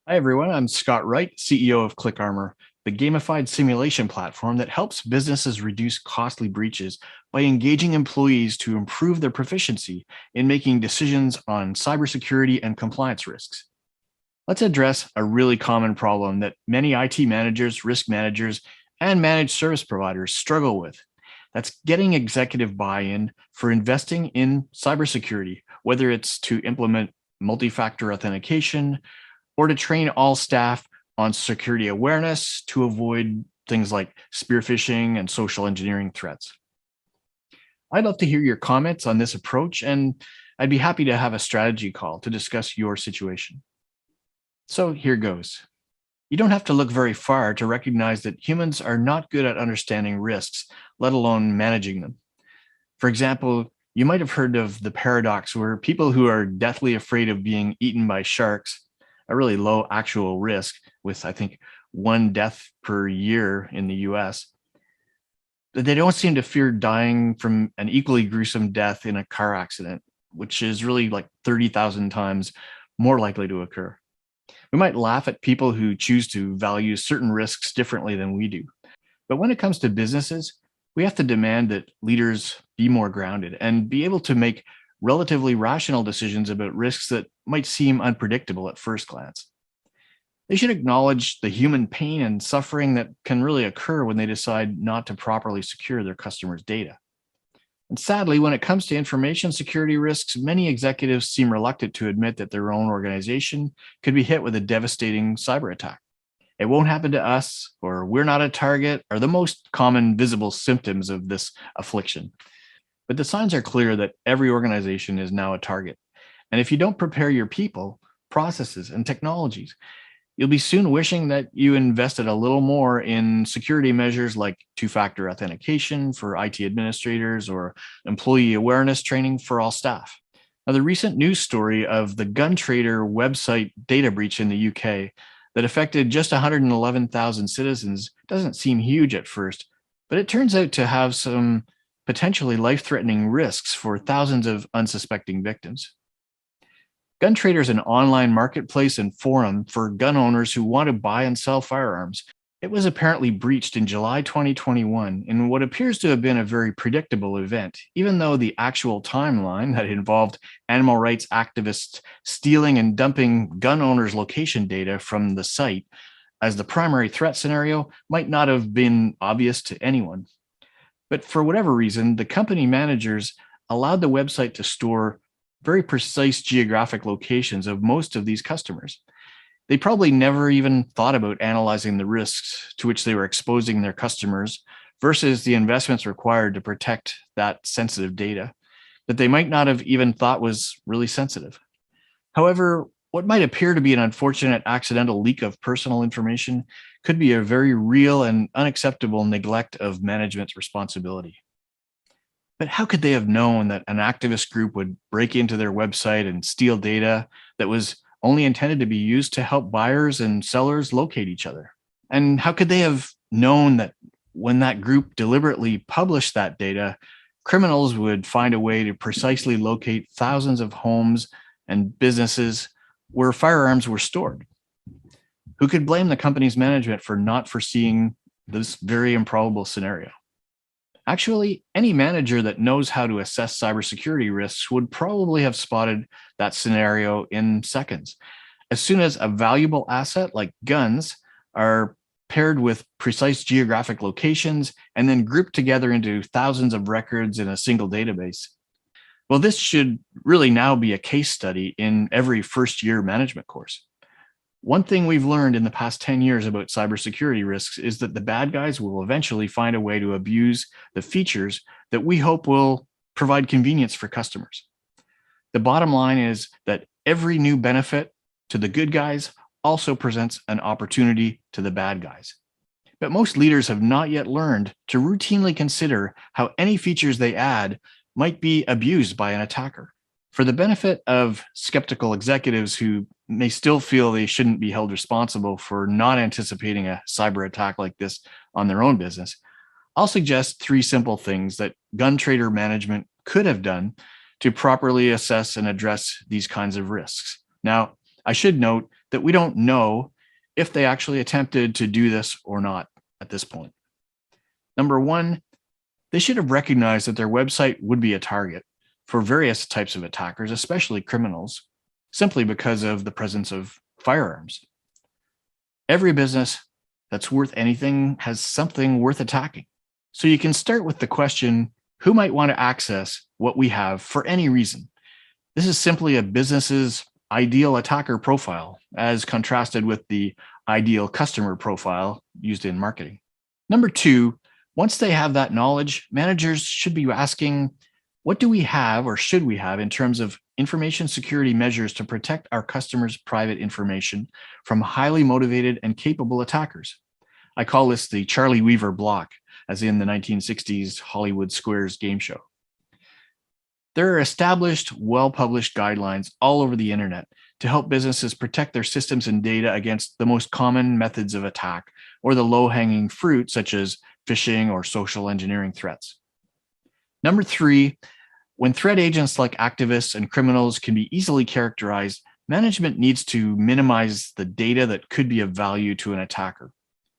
Hi, everyone. I'm Scott Wright, CEO of ClickArmor, the gamified simulation platform that helps businesses reduce costly breaches by engaging employees to improve their proficiency in making decisions on cybersecurity and compliance risks. Let's address a really common problem that many IT managers, risk managers, and managed service providers struggle with. That's getting executive buy in for investing in cybersecurity, whether it's to implement multi factor authentication, or to train all staff on security awareness to avoid things like spear phishing and social engineering threats. I'd love to hear your comments on this approach, and I'd be happy to have a strategy call to discuss your situation. So here goes. You don't have to look very far to recognize that humans are not good at understanding risks, let alone managing them. For example, you might have heard of the paradox where people who are deathly afraid of being eaten by sharks, a really low actual risk with, I think, one death per year in the US, that they don't seem to fear dying from an equally gruesome death in a car accident, which is really like 30,000 times more likely to occur. We might laugh at people who choose to value certain risks differently than we do. But when it comes to businesses, we have to demand that leaders be more grounded and be able to make relatively rational decisions about risks that might seem unpredictable at first glance. They should acknowledge the human pain and suffering that can really occur when they decide not to properly secure their customers' data. And sadly, when it comes to information security risks, many executives seem reluctant to admit that their own organization could be hit with a devastating cyber attack. It won't happen to us, or we're not a target, are the most common visible symptoms of this affliction. But the signs are clear that every organization is now a target. And if you don't prepare your people, processes, and technologies, you'll be soon wishing that you invested a little more in security measures like two factor authentication for IT administrators or employee awareness training for all staff. Now, the recent news story of the GunTrader website data breach in the UK that affected just 111,000 citizens doesn't seem huge at first, but it turns out to have some potentially life threatening risks for thousands of unsuspecting victims. GunTrader is an online marketplace and forum for gun owners who want to buy and sell firearms. It was apparently breached in July 2021 in what appears to have been a very predictable event, even though the actual timeline that involved animal rights activists stealing and dumping gun owners' location data from the site as the primary threat scenario might not have been obvious to anyone. But for whatever reason, the company managers allowed the website to store very precise geographic locations of most of these customers. They probably never even thought about analyzing the risks to which they were exposing their customers versus the investments required to protect that sensitive data that they might not have even thought was really sensitive. However, what might appear to be an unfortunate accidental leak of personal information could be a very real and unacceptable neglect of management's responsibility. But how could they have known that an activist group would break into their website and steal data that was only intended to be used to help buyers and sellers locate each other? And how could they have known that when that group deliberately published that data, criminals would find a way to precisely locate thousands of homes and businesses where firearms were stored? Who could blame the company's management for not foreseeing this very improbable scenario? Actually, any manager that knows how to assess cybersecurity risks would probably have spotted that scenario in seconds. As soon as a valuable asset like guns are paired with precise geographic locations and then grouped together into thousands of records in a single database. Well, this should really now be a case study in every first year management course. One thing we've learned in the past 10 years about cybersecurity risks is that the bad guys will eventually find a way to abuse the features that we hope will provide convenience for customers. The bottom line is that every new benefit to the good guys also presents an opportunity to the bad guys. But most leaders have not yet learned to routinely consider how any features they add might be abused by an attacker. For the benefit of skeptical executives who may still feel they shouldn't be held responsible for not anticipating a cyber attack like this on their own business, I'll suggest three simple things that GunTrader management could have done to properly assess and address these kinds of risks. Now, I should note that we don't know if they actually attempted to do this or not at this point. Number one, they should have recognized that their website would be a target for various types of attackers, especially criminals, simply because of the presence of firearms. Every business that's worth anything has something worth attacking. So you can start with the question, who might want to access what we have for any reason? This is simply a business's ideal attacker profile, as contrasted with the ideal customer profile used in marketing. Number two, once they have that knowledge, managers should be asking, what do we have or should we have in terms of information security measures to protect our customers' private information from highly motivated and capable attackers? I call this the Charlie Weaver block, as in the 1960s Hollywood Squares game show. There are established, well-published guidelines all over the internet to help businesses protect their systems and data against the most common methods of attack or the low-hanging fruit, such as phishing or social engineering threats. Number three, when threat agents like activists and criminals can be easily characterized, management needs to minimize the data that could be of value to an attacker.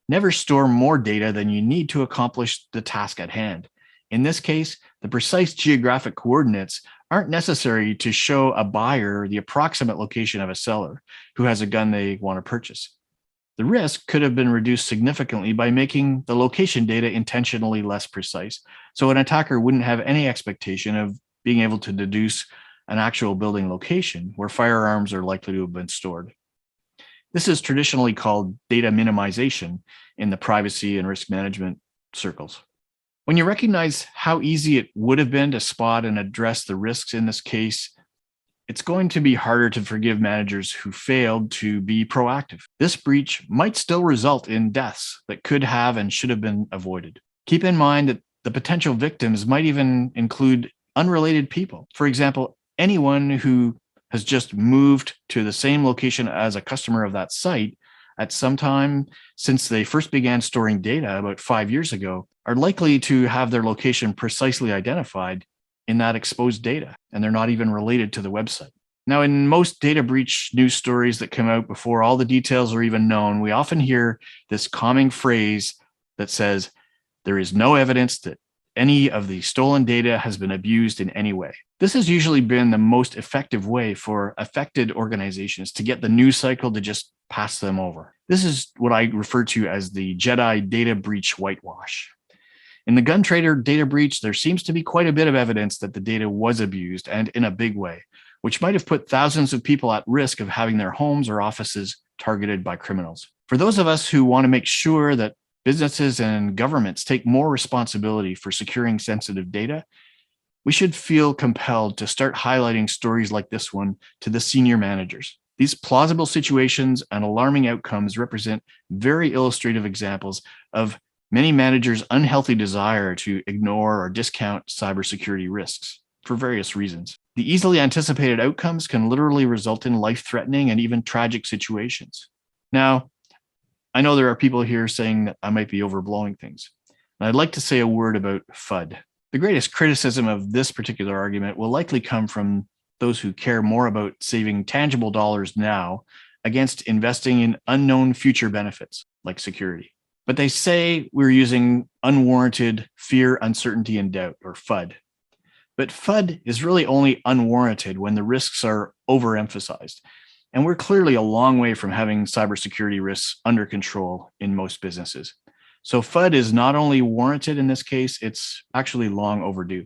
Never store more data than you need to accomplish the task at hand. In this case, the precise geographic coordinates aren't necessary to show a buyer the approximate location of a seller who has a gun they want to purchase. The risk could have been reduced significantly by making the location data intentionally less precise, so an attacker wouldn't have any expectation of being able to deduce an actual building location where firearms are likely to have been stored. This is traditionally called data minimization in the privacy and risk management circles. When you recognize how easy it would have been to spot and address the risks in this case, it's going to be harder to forgive managers who failed to be proactive. This breach might still result in deaths that could have and should have been avoided. Keep in mind that the potential victims might even include unrelated people. For example, anyone who has just moved to the same location as a customer of that site at some time since they first began storing data about 5 years ago are likely to have their location precisely identified in that exposed data, and they're not even related to the website. Now, in most data breach news stories that come out before all the details are even known, we often hear this calming phrase that says, there is no evidence that any of the stolen data has been abused in any way. This has usually been the most effective way for affected organizations to get the news cycle to just pass them over. This is what I refer to as the Jedi data breach whitewash. In the GunTrader data breach, there seems to be quite a bit of evidence that the data was abused, and in a big way, which might have put thousands of people at risk of having their homes or offices targeted by criminals. For those of us who want to make sure that businesses and governments take more responsibility for securing sensitive data, we should feel compelled to start highlighting stories like this one to the senior managers. These plausible situations and alarming outcomes represent very illustrative examples of many managers' unhealthy desire to ignore or discount cybersecurity risks for various reasons. The easily anticipated outcomes can literally result in life-threatening and even tragic situations. Now, I know there are people here saying that I might be overblowing things, and I'd like to say a word about FUD. The greatest criticism of this particular argument will likely come from those who care more about saving tangible dollars now against investing in unknown future benefits like security. But they say we're using unwarranted fear, uncertainty, and doubt, or FUD. But FUD is really only unwarranted when the risks are overemphasized. And we're clearly a long way from having cybersecurity risks under control in most businesses. So FUD is not only warranted in this case, it's actually long overdue.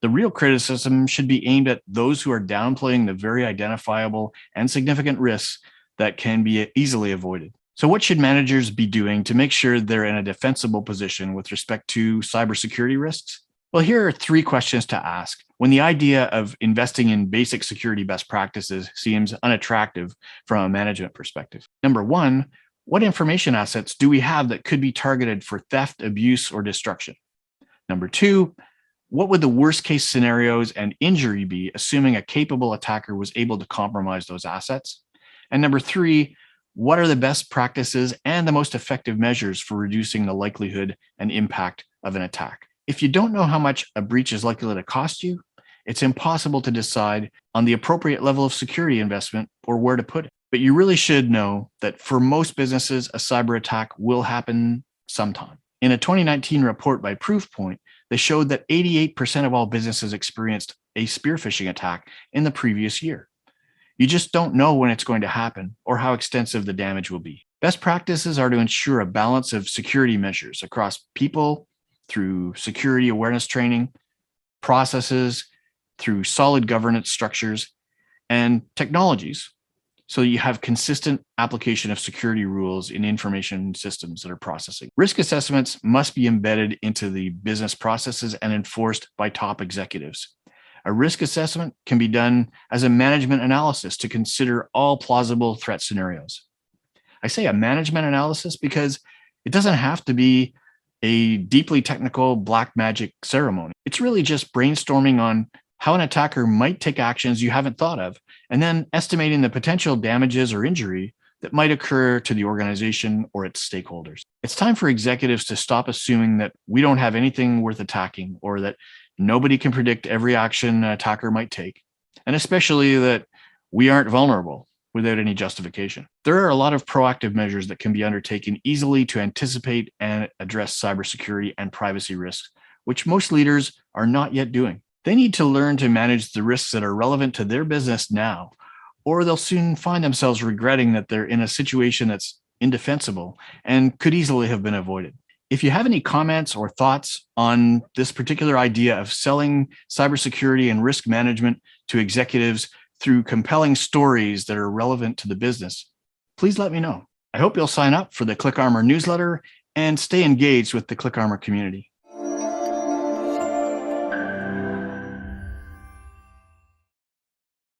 The real criticism should be aimed at those who are downplaying the very identifiable and significant risks that can be easily avoided. So what should managers be doing to make sure they're in a defensible position with respect to cybersecurity risks? Well, here are 3 questions to ask when the idea of investing in basic security best practices seems unattractive from a management perspective. Number 1, what information assets do we have that could be targeted for theft, abuse, or destruction? Number 2, what would the worst case scenarios and injury be, assuming a capable attacker was able to compromise those assets? And number 3, what are the best practices and the most effective measures for reducing the likelihood and impact of an attack? If you don't know how much a breach is likely to cost you, it's impossible to decide on the appropriate level of security investment or where to put it. But you really should know that for most businesses, a cyber attack will happen sometime. In a 2019 report by Proofpoint, they showed that 88% of all businesses experienced a spear phishing attack in the previous year. You just don't know when it's going to happen or how extensive the damage will be. Best practices are to ensure a balance of security measures across people through security awareness training, processes through solid governance structures, and technologies, so you have consistent application of security rules in information systems that are processing. Risk assessments must be embedded into the business processes and enforced by top executives. A risk assessment can be done as a management analysis to consider all plausible threat scenarios. I say a management analysis because it doesn't have to be a deeply technical black magic ceremony. It's really just brainstorming on how an attacker might take actions you haven't thought of, and then estimating the potential damages or injury that might occur to the organization or its stakeholders. It's time for executives to stop assuming that we don't have anything worth attacking, or that nobody can predict every action an attacker might take, and especially that we aren't vulnerable without any justification. There are a lot of proactive measures that can be undertaken easily to anticipate and address cybersecurity and privacy risks, which most leaders are not yet doing. They need to learn to manage the risks that are relevant to their business now, or they'll soon find themselves regretting that they're in a situation that's indefensible and could easily have been avoided. If you have any comments or thoughts on this particular idea of selling cybersecurity and risk management to executives through compelling stories that are relevant to the business, please let me know. I hope you'll sign up for the ClickArmor newsletter and stay engaged with the ClickArmor community.